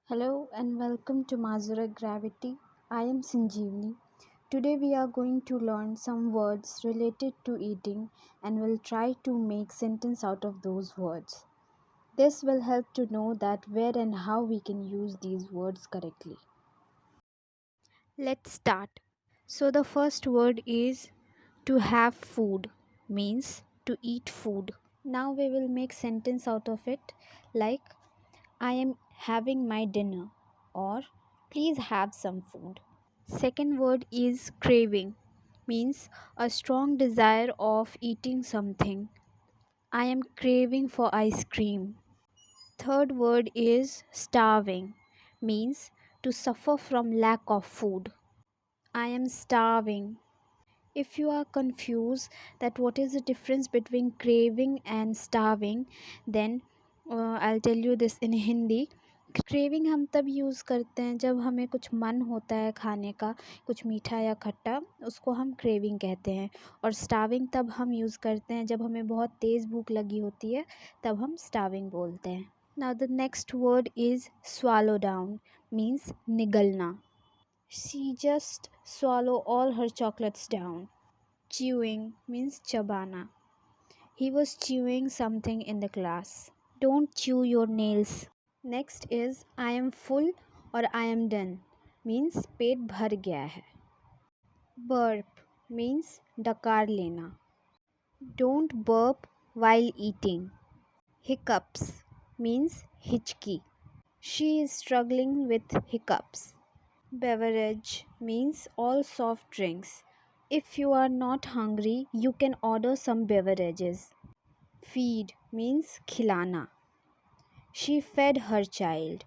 Hello and welcome to Mazura Gravity. I am Sanjeevani. Today we are going to learn some words related to eating and will try to make sentence out of those words. This will help to know that where and how we can use these words correctly. Let's start. So the first word is to have food means to eat food. Now we will make sentence out of it like I am having my dinner or please have some food. Second word is craving means a strong desire of eating something. I am craving for ice cream. Third word is starving means to suffer from lack of food. I am starving. If you are confused that what is the difference between craving and starving, then I'll tell you this in Hindi. Craving हम तब use करते हैं जब हमें कुछ मन होता है खाने का, कुछ मीठा या खट्टा, उसको हम क्रेविंग कहते हैं। और स्टाविंग तब हम यूज़ करते हैं जब हमें बहुत तेज़ भूख लगी होती है, तब हम स्टाविंग बोलते हैं। Now the next word is swallow down means निगलना। She just swallow all her chocolates down. Chewing means chabana. He was chewing something in the class. Don't chew your nails. Next is I am full or I am done means पेट भर गया है. Burp means डकार लेना. Don't burp while eating. Hiccups means हिचकी. She is struggling with hiccups. Beverage means all soft drinks. If you are not hungry, you can order some beverages. Feed means खिलाना. She fed her child.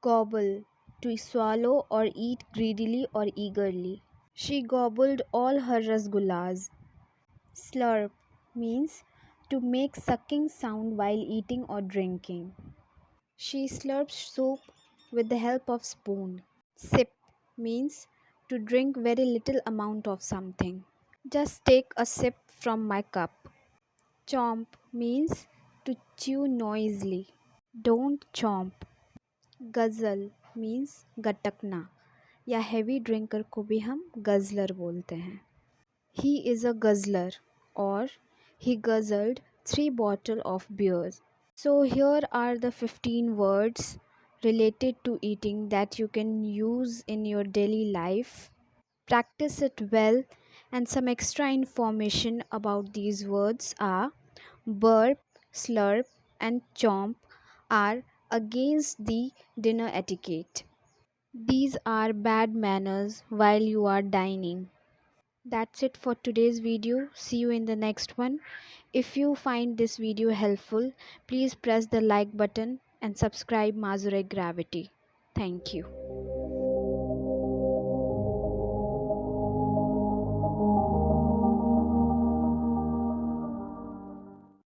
Gobble to swallow or eat greedily or eagerly. She gobbled all her rasgullas. Slurp means to make sucking sound while eating or drinking. She slurps soup with the help of spoon. Sip means to drink very little amount of something. Just take a sip from my cup. Chomp means to chew noisily. Don't chomp. Guzzle means गटकना या heavy drinker को भी हम guzzler बोलते हैं. He is a guzzler or he guzzled 3 bottles of beer. So here are the 15 words related to eating that you can use in your daily life. Practice it well, and some extra information about these words are burp, slurp, and chomp are against the dinner etiquette. These are bad manners while you are dining. That's it for today's video. See you in the next one. If you find this video helpful, please press the like button and subscribe Mazure Gravity. Thank you.